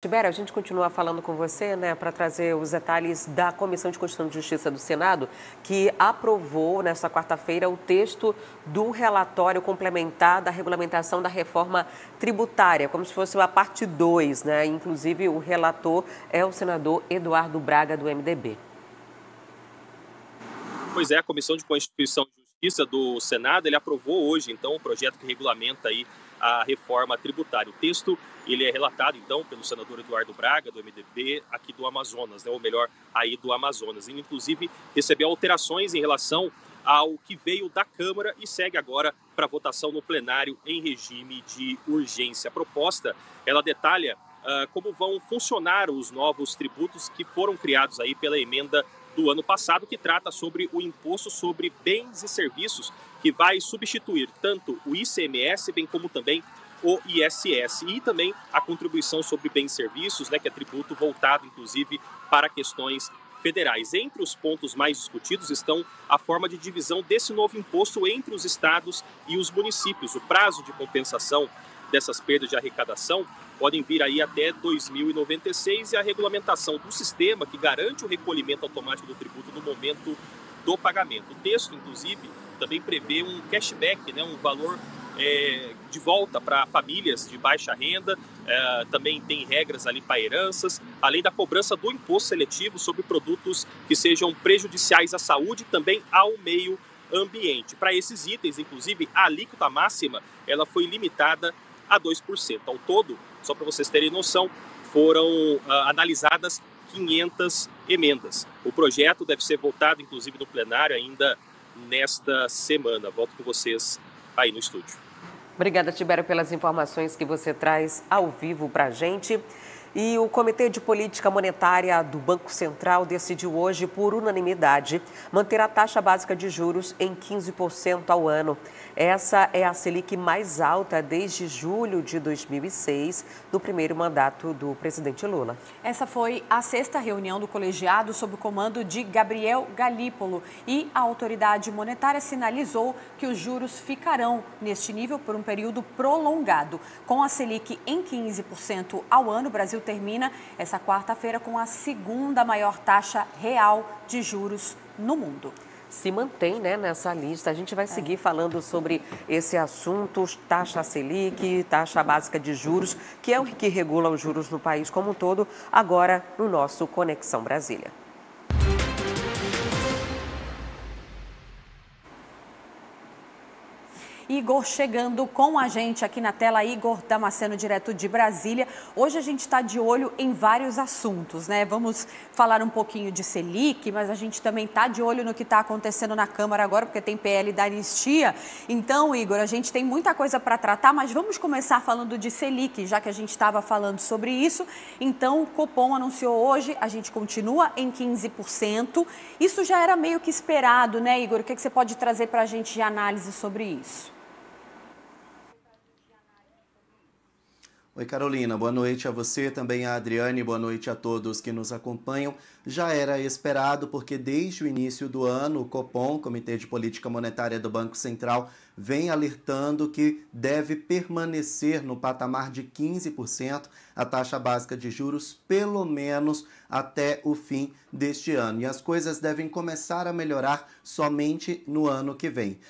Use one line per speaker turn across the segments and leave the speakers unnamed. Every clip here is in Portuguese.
Tibério, a gente continua falando com você, né, para trazer os detalhes da Comissão de Constituição e Justiça do Senado, que aprovou nesta quarta-feira o texto do relatório complementar da regulamentação da reforma tributária, como se fosse a parte 2, né? Inclusive, o relator é o senador Eduardo Braga, do MDB.
Pois é, a Comissão de Constituição e Justiça do Senado, ele aprovou hoje, então, o projeto que regulamenta aí a reforma tributária. O texto, ele é relatado, então, pelo senador Eduardo Braga, do MDB, aqui do Amazonas, né, ou melhor, aí do Amazonas. Ele, inclusive, recebeu alterações em relação ao que veio da Câmara e segue agora para votação no plenário em regime de urgência. A proposta, ela detalha como vão funcionar os novos tributos que foram criados aí pela emenda do ano passado, que trata sobre o imposto sobre bens e serviços, que vai substituir tanto o ICMS, bem como também o ISS, e também a contribuição sobre bens e serviços, né, que é tributo voltado, inclusive, para questões federais. Entre os pontos mais discutidos estão a forma de divisão desse novo imposto entre os estados e os municípios. O prazo de compensação dessas perdas de arrecadação podem vir aí até 2096 e a regulamentação do sistema que garante o recolhimento automático do tributo no momento do pagamento. O texto, inclusive, também prevê um cashback, né, um valor de volta para famílias de baixa renda, também tem regras ali para heranças, além da cobrança do imposto seletivo sobre produtos que sejam prejudiciais à saúde e também ao meio ambiente. Para esses itens, inclusive, a alíquota máxima ela foi limitada a 2%. Ao todo, só para vocês terem noção, foram analisadas 500 emendas. O projeto deve ser votado, inclusive, no plenário ainda nesta semana. Volto com vocês aí no estúdio.
Obrigada, Tibério, pelas informações que você traz ao vivo para a gente. E o Comitê de Política Monetária do Banco Central decidiu hoje, por unanimidade, manter a taxa básica de juros em 15% ao ano. Essa é a Selic mais alta desde julho de 2006, do primeiro mandato do presidente Lula.
Essa foi a 6ª reunião do colegiado sob o comando de Gabriel Galípolo e a autoridade monetária sinalizou que os juros ficarão neste nível por um período prolongado. Com a Selic em 15% ao ano, o Brasil termina essa quarta-feira com a 2ª maior taxa real de juros no mundo.
Se mantém, né, nessa lista. A gente vai seguir falando sobre esse assunto, taxa Selic, taxa básica de juros, que é o que regula os juros no país como um todo, agora no nosso Conexão Brasília.
Igor chegando com a gente aqui na tela, Igor Damasceno, direto de Brasília. Hoje a gente está de olho em vários assuntos, né? Vamos falar um pouquinho de Selic, mas a gente também está de olho no que está acontecendo na Câmara agora, porque tem PL da anistia. Então, Igor, a gente tem muita coisa para tratar, mas vamos começar falando de Selic, já que a gente estava falando sobre isso. Então, o Copom anunciou hoje, a gente continua em 15%. Isso já era meio que esperado, né, Igor? O que você pode trazer para a gente de análise sobre isso?
Oi, Carolina, boa noite a você, também a Adriane, boa noite a todos que nos acompanham. Já era esperado porque desde o início do ano o Copom, Comitê de Política Monetária do Banco Central, vem alertando que deve permanecer no patamar de 15% a taxa básica de juros, pelo menos até o fim deste ano. E as coisas devem começar a melhorar somente no ano que vem.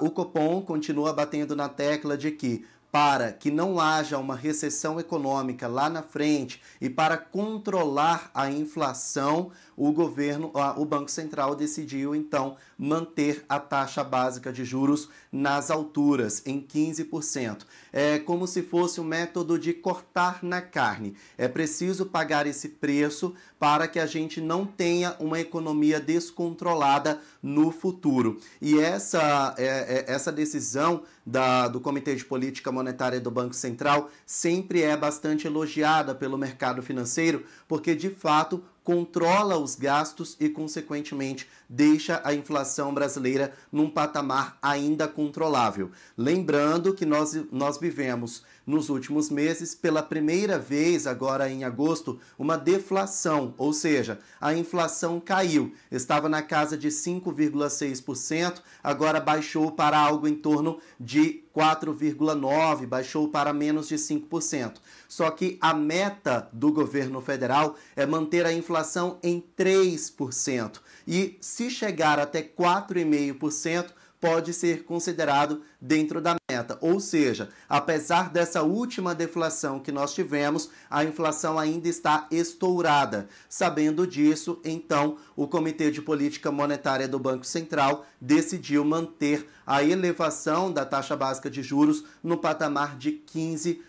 O Copom continua batendo na tecla de que para que não haja uma recessão econômica lá na frente e para controlar a inflação, o Banco Central decidiu, então, manter a taxa básica de juros nas alturas, em 15%. É como se fosse um método de cortar na carne. É preciso pagar esse preço para que a gente não tenha uma economia descontrolada no futuro. E essa decisão do Comitê de Política Monetária do Banco Central sempre é bastante elogiada pelo mercado financeiro, porque, de fato, controla os gastos e, consequentemente, deixa a inflação brasileira num patamar ainda controlável. Lembrando que nós vivemos nos últimos meses, pela primeira vez, agora em agosto, uma deflação, ou seja, a inflação caiu. Estava na casa de 5,6%, agora baixou para algo em torno de 4,9%, baixou para menos de 5%. Só que a meta do governo federal é manter a inflação em 3%. E se chegar até 4,5%, pode ser considerado dentro da meta. Ou seja, apesar dessa última deflação que nós tivemos, a inflação ainda está estourada. Sabendo disso, então, o Comitê de Política Monetária do Banco Central decidiu manter a elevação da taxa básica de juros no patamar de 15%.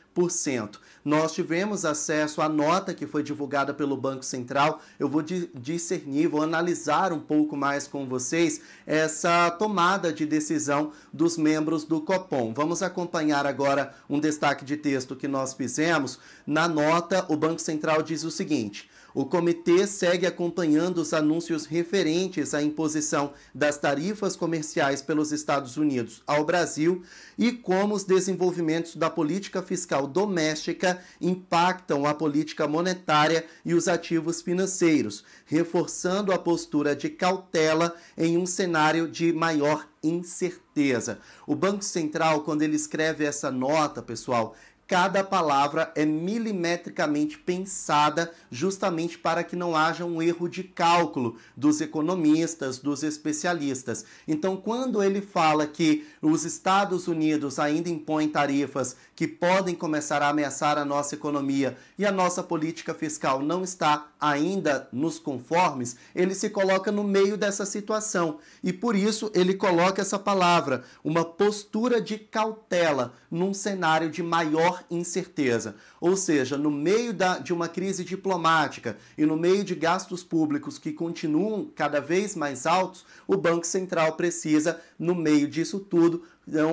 Nós tivemos acesso à nota que foi divulgada pelo Banco Central. Eu vou discernir, vou analisar um pouco mais com vocês essa tomada de decisão dos membros do Copom. Vamos acompanhar agora um destaque de texto que nós fizemos. Na nota, o Banco Central diz o seguinte: o comitê segue acompanhando os anúncios referentes à imposição das tarifas comerciais pelos Estados Unidos ao Brasil e como os desenvolvimentos da política fiscal doméstica impactam a política monetária e os ativos financeiros, reforçando a postura de cautela em um cenário de maior incerteza. O Banco Central, quando ele escreve essa nota, pessoal, cada palavra é milimetricamente pensada justamente para que não haja um erro de cálculo dos economistas, dos especialistas. Então, quando ele fala que os Estados Unidos ainda impõem tarifas que podem começar a ameaçar a nossa economia e a nossa política fiscal não está ainda nos conformes, ele se coloca no meio dessa situação. E por isso ele coloca essa palavra, uma postura de cautela num cenário de maior incerteza. Ou seja, no meio de uma crise diplomática e no meio de gastos públicos que continuam cada vez mais altos, o Banco Central precisa, no meio disso tudo,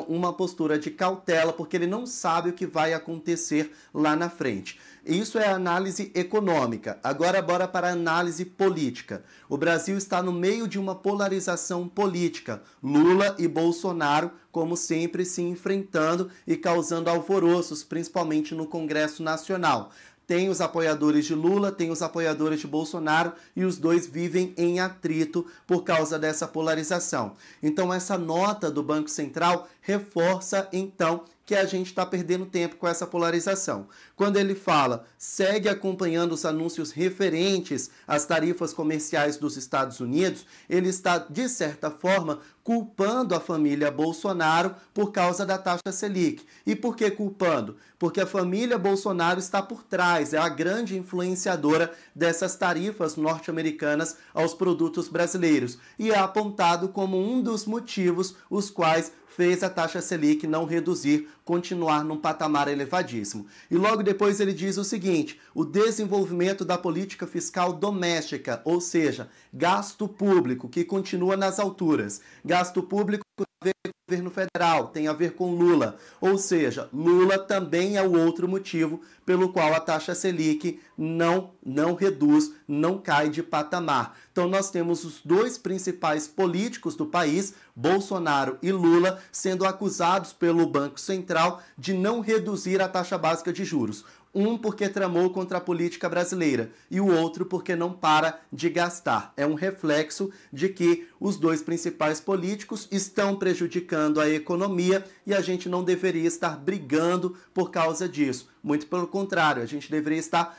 uma postura de cautela, porque ele não sabe o que vai acontecer lá na frente. Isso é análise econômica. Agora, bora para a análise política. O Brasil está no meio de uma polarização política. Lula e Bolsonaro, como sempre, se enfrentando e causando alvoroços, principalmente no Congresso Nacional. Tem os apoiadores de Lula, tem os apoiadores de Bolsonaro e os dois vivem em atrito por causa dessa polarização. Então, essa nota do Banco Central reforça, então, que a gente está perdendo tempo com essa polarização. Quando ele fala, segue acompanhando os anúncios referentes às tarifas comerciais dos Estados Unidos, ele está, de certa forma, culpando a família Bolsonaro por causa da taxa Selic. E por que culpando? Porque a família Bolsonaro está por trás, é a grande influenciadora dessas tarifas norte-americanas aos produtos brasileiros. E é apontado como um dos motivos os quais fez a taxa Selic não reduzir, continuar num patamar elevadíssimo. E logo depois ele diz o seguinte: o desenvolvimento da política fiscal doméstica, ou seja, gasto público, que continua nas alturas. Gasto público tem a ver com o governo federal, tem a ver com Lula. Ou seja, Lula também é o outro motivo pelo qual a taxa Selic não reduz, não cai de patamar. Então nós temos os dois principais políticos do país, Bolsonaro e Lula, sendo acusados pelo Banco Central de não reduzir a taxa básica de juros. Um porque tramou contra a política brasileira e o outro porque não para de gastar. É um reflexo de que os dois principais políticos estão prejudicando a economia e a gente não deveria estar brigando por causa disso. Muito pelo contrário, a gente deveria estar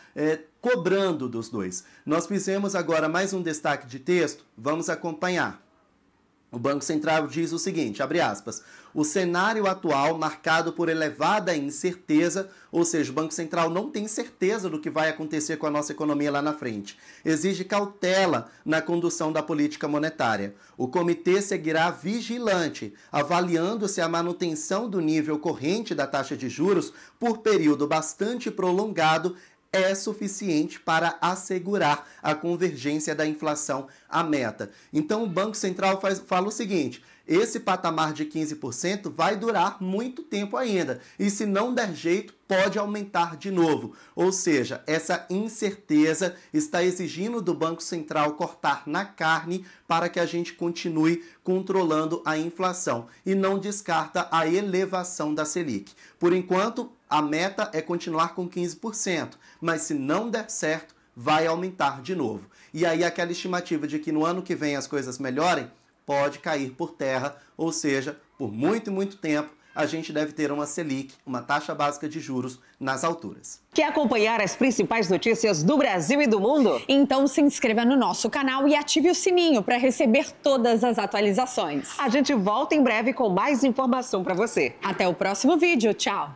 cobrando dos dois. Nós fizemos agora mais um destaque de texto, vamos acompanhar. O Banco Central diz o seguinte, abre aspas, o cenário atual marcado por elevada incerteza, ou seja, o Banco Central não tem certeza do que vai acontecer com a nossa economia lá na frente, exige cautela na condução da política monetária. O comitê seguirá vigilante, avaliando se a manutenção do nível corrente da taxa de juros por período bastante prolongado é suficiente para assegurar a convergência da inflação à meta. Então, o Banco Central fala o seguinte, esse patamar de 15% vai durar muito tempo ainda. E se não der jeito, pode aumentar de novo. Ou seja, essa incerteza está exigindo do Banco Central cortar na carne para que a gente continue controlando a inflação. E não descarta a elevação da Selic. Por enquanto, a meta é continuar com 15%. Mas se não der certo, vai aumentar de novo. E aí aquela estimativa de que no ano que vem as coisas melhorem, pode cair por terra, ou seja, por muito e muito tempo, a gente deve ter uma Selic, uma taxa básica de juros, nas alturas.
Quer acompanhar as principais notícias do Brasil e do mundo?
Então se inscreva no nosso canal e ative o sininho para receber todas as atualizações.
A gente volta em breve com mais informação para você.
Até o próximo vídeo. Tchau!